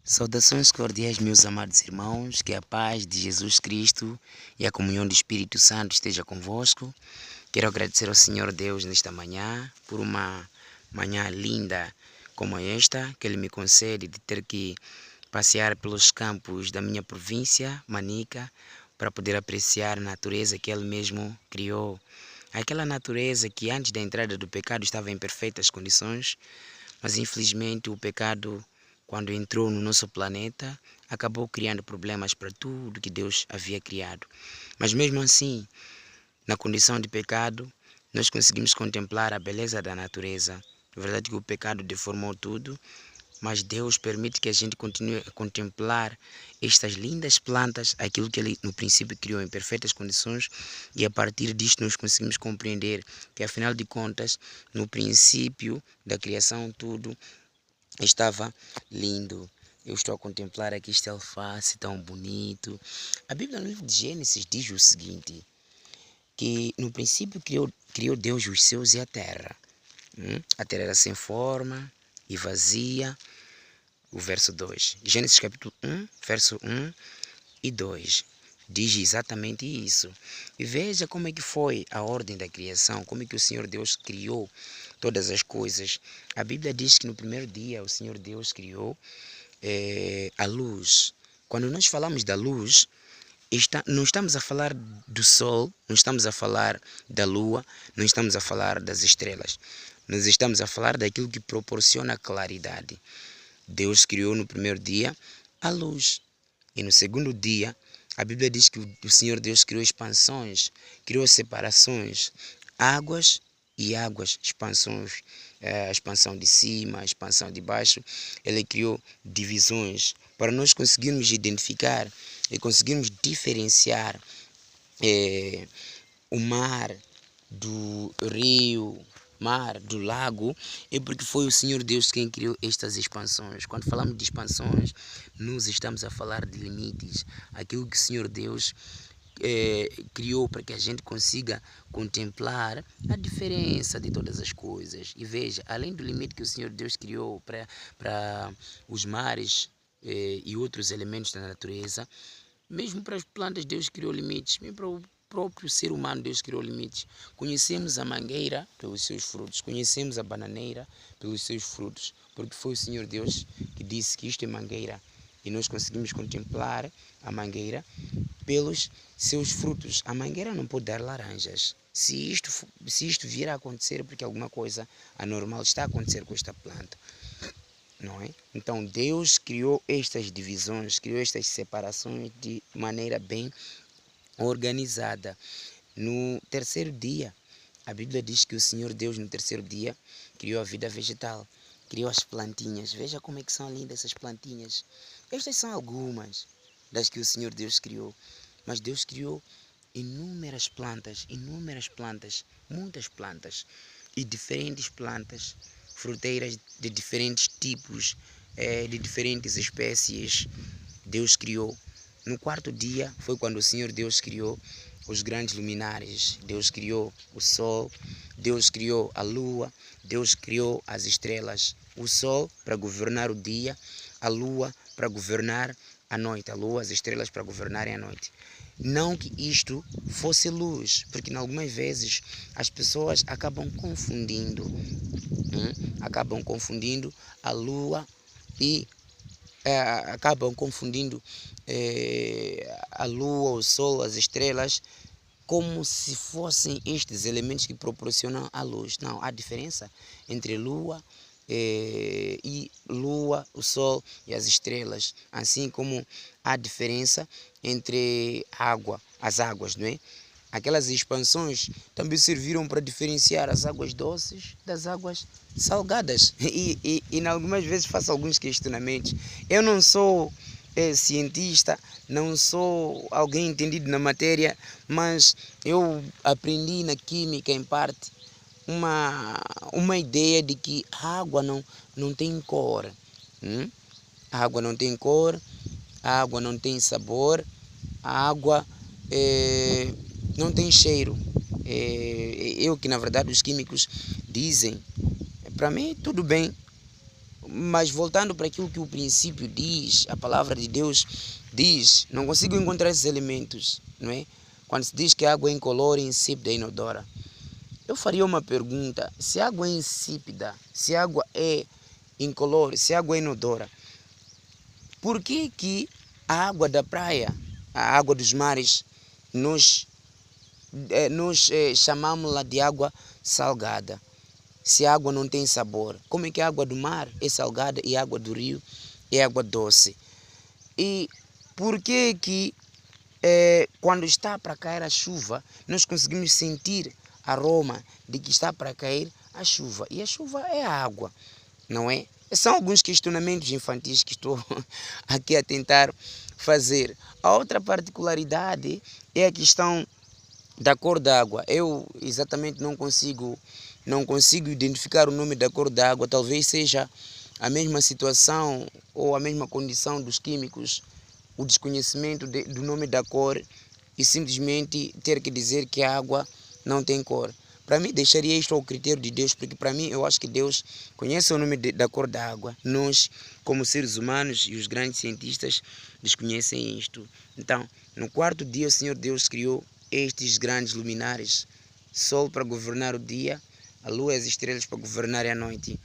Saudações cordiais, meus amados irmãos, que a paz de Jesus Cristo e a comunhão do Espírito Santo esteja convosco. Quero agradecer ao Senhor Deus nesta manhã por uma manhã linda como esta, que Ele me concede de ter que passear pelos campos da minha província, Manica, para poder apreciar a natureza que Ele mesmo criou. Aquela natureza que antes da entrada do pecado estava em perfeitas condições, mas infelizmente o pecado, quando entrou no nosso planeta, acabou criando problemas para tudo que Deus havia criado. Mas mesmo assim, na condição de pecado, nós conseguimos contemplar a beleza da natureza. É verdade que o pecado deformou tudo, mas Deus permite que a gente continue a contemplar estas lindas plantas, aquilo que Ele no princípio criou em perfeitas condições, e a partir disto nós conseguimos compreender que, afinal de contas, no princípio da criação tudo estava lindo. Eu estou a contemplar aqui este alface tão bonito. A Bíblia no livro de Gênesis diz o seguinte, que no princípio criou Deus os céus e a terra. A terra era sem forma e vazia. O verso 2. Gênesis capítulo 1, verso 1 e 2. Diz exatamente isso. E veja como é que foi a ordem da criação, como é que o Senhor Deus criou todas as coisas. A Bíblia diz que no primeiro dia o Senhor Deus criou a luz. Quando nós falamos da luz, não estamos a falar do sol, não estamos a falar da lua, não estamos a falar das estrelas. Nós estamos a falar daquilo que proporciona claridade. Deus criou no primeiro dia a luz. E no segundo dia, a Bíblia diz que o Senhor Deus criou expansões, criou separações, águas e águas, expansões, a expansão de cima, a expansão de baixo. Ele criou divisões para nós conseguirmos identificar e conseguirmos diferenciar o mar do rio, mar, do lago, é porque foi o Senhor Deus quem criou estas expansões. Quando falamos de expansões, nós estamos a falar de limites, aquilo que o Senhor Deus criou para que a gente consiga contemplar a diferença de todas as coisas. E veja, além do limite que o Senhor Deus criou para os mares e outros elementos da natureza, mesmo para as plantas Deus criou limites, mesmo para o próprio ser humano Deus criou limites. Conhecemos a mangueira pelos seus frutos, conhecemos a bananeira pelos seus frutos, porque foi o Senhor Deus que disse que isto é mangueira, e nós conseguimos contemplar a mangueira pelos seus frutos. A mangueira não pode dar laranjas. Se isto vier a acontecer, porque alguma coisa anormal está a acontecer com esta planta, não é? Então Deus criou estas divisões, criou estas separações de maneira bem organizada. No terceiro dia, a Bíblia diz que o Senhor Deus no terceiro dia criou a vida vegetal, criou as plantinhas. Veja como é que são lindas essas plantinhas. Estas são algumas das que o Senhor Deus criou, mas Deus criou inúmeras plantas, muitas plantas e diferentes plantas, fruteiras de diferentes tipos, de diferentes espécies. Deus criou. No quarto dia foi quando o Senhor Deus criou os grandes luminares. Deus criou o sol, Deus criou a lua, Deus criou as estrelas. O sol para governar o dia, a lua para governar a noite, a lua, as estrelas para governarem a noite. Não que isto fosse luz, porque algumas vezes as pessoas acabam confundindo a lua e acabam confundindo a lua, o sol, as estrelas, como se fossem estes elementos que proporcionam a luz. Não, há diferença entre lua, o sol e as estrelas, assim como há diferença entre as águas, não é? Aquelas expansões também serviram para diferenciar as águas doces das águas salgadas. E algumas vezes faço alguns questionamentos. Eu não sou cientista, não sou alguém entendido na matéria, mas eu aprendi na química, em parte, uma ideia de que a água não tem cor. A água não tem cor, a água não tem sabor, a água não tem cheiro. Que na verdade os químicos dizem, para mim tudo bem, Mas voltando para aquilo que o princípio diz, a palavra de Deus diz, não consigo encontrar esses elementos, não é? Quando se diz que a água é incolor, insípida e inodora. Eu faria uma pergunta: se a água é insípida, se a água é incolor, se a água é inodora, por que a água da praia, a água dos mares, nós chamamos-la de água salgada? Se a água não tem sabor, como é que a água do mar é salgada e a água do rio é água doce? E por que quando está para cair a chuva, nós conseguimos sentir aroma de que está para cair a chuva? E a chuva é a água, não é? São alguns questionamentos infantis que estou aqui a tentar fazer. A outra particularidade é a questão da cor da água. Eu exatamente não consigo identificar o nome da cor da água. Talvez seja a mesma situação ou a mesma condição dos químicos, o desconhecimento do nome da cor e simplesmente ter que dizer que a água não tem cor. Para mim, deixaria isto ao critério de Deus, porque para mim, eu acho que Deus conhece o nome da cor da água. Nós, como seres humanos e os grandes cientistas, desconhecem isto. Então, no quarto dia, o Senhor Deus criou estes grandes luminares: sol para governar o dia, a lua e as estrelas para governar a noite.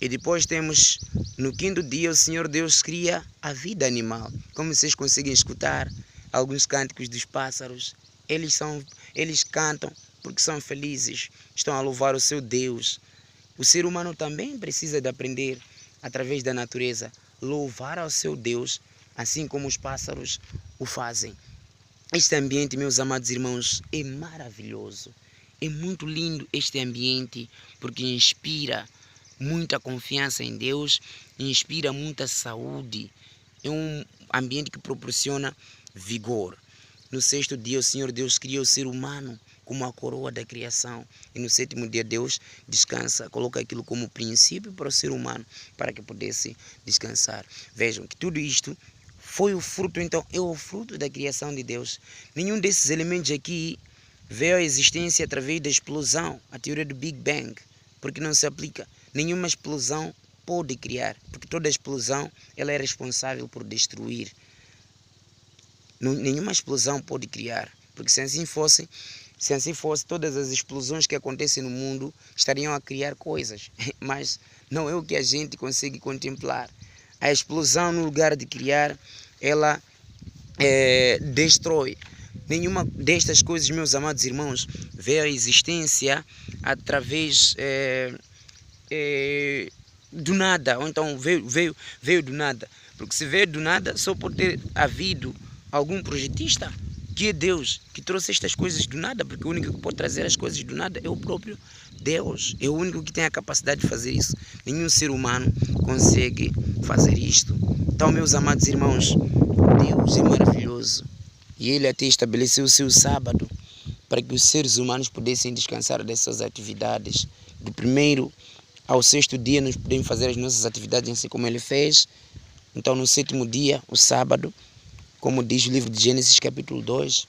E depois temos, no quinto dia, o Senhor Deus cria a vida animal. Como vocês conseguem escutar alguns cânticos dos pássaros, eles cantam porque são felizes, estão a louvar o seu Deus. O ser humano também precisa de aprender, através da natureza, louvar ao seu Deus, assim como os pássaros o fazem. Este ambiente, meus amados irmãos, é maravilhoso. É muito lindo este ambiente, porque inspira muita confiança em Deus, inspira muita saúde. É um ambiente que proporciona vigor. No sexto dia, o Senhor Deus criou o ser humano como a coroa da criação. E no sétimo dia, Deus descansa, coloca aquilo como princípio para o ser humano, para que pudesse descansar. Vejam que tudo isto foi o fruto, então, é o fruto da criação de Deus. Nenhum desses elementos aqui veio à existência através da explosão, a teoria do Big Bang, porque não se aplica. Nenhuma explosão pode criar, porque toda explosão ela é responsável por destruir. Nenhuma explosão pode criar, porque se assim fosse, todas as explosões que acontecem no mundo estariam a criar coisas, mas não é o que a gente consegue contemplar. A explosão, no lugar de criar, ela destrói. Nenhuma destas coisas, meus amados irmãos, veio à existência através do nada, ou então veio do nada. Porque se veio do nada, só pode ter havido algum projetista, que é Deus, que trouxe estas coisas do nada, porque o único que pode trazer as coisas do nada é o próprio Deus. É o único que tem a capacidade de fazer isso. Nenhum ser humano consegue fazer isto. Então, meus amados irmãos, Deus é maravilhoso. E Ele até estabeleceu o seu sábado para que os seres humanos pudessem descansar dessas atividades. Do primeiro ao sexto dia nós podemos fazer as nossas atividades assim como Ele fez. Então, no sétimo dia, o sábado, como diz o livro de Gênesis capítulo 2,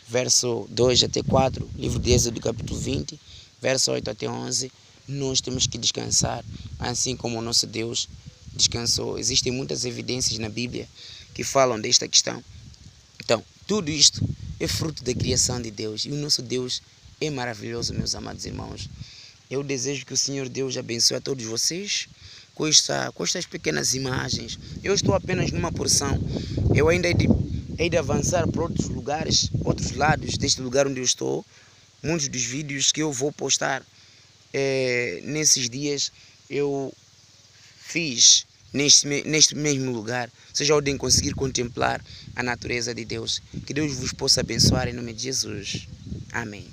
verso 2 até 4, livro de Êxodo capítulo 20, verso 8 até 11, nós temos que descansar, assim como o nosso Deus descansou. Existem muitas evidências na Bíblia que falam desta questão. Então, tudo isto é fruto da criação de Deus, e o nosso Deus é maravilhoso, meus amados irmãos. Eu desejo que o Senhor Deus abençoe a todos vocês com estas pequenas imagens. Eu estou apenas numa porção. Eu ainda hei de avançar para outros lugares, outros lados deste lugar onde eu estou. Muitos dos vídeos que eu vou postar nesses dias eu fiz neste mesmo lugar. Vocês já podem conseguir contemplar a natureza de Deus. Que Deus vos possa abençoar em nome de Jesus. Amém.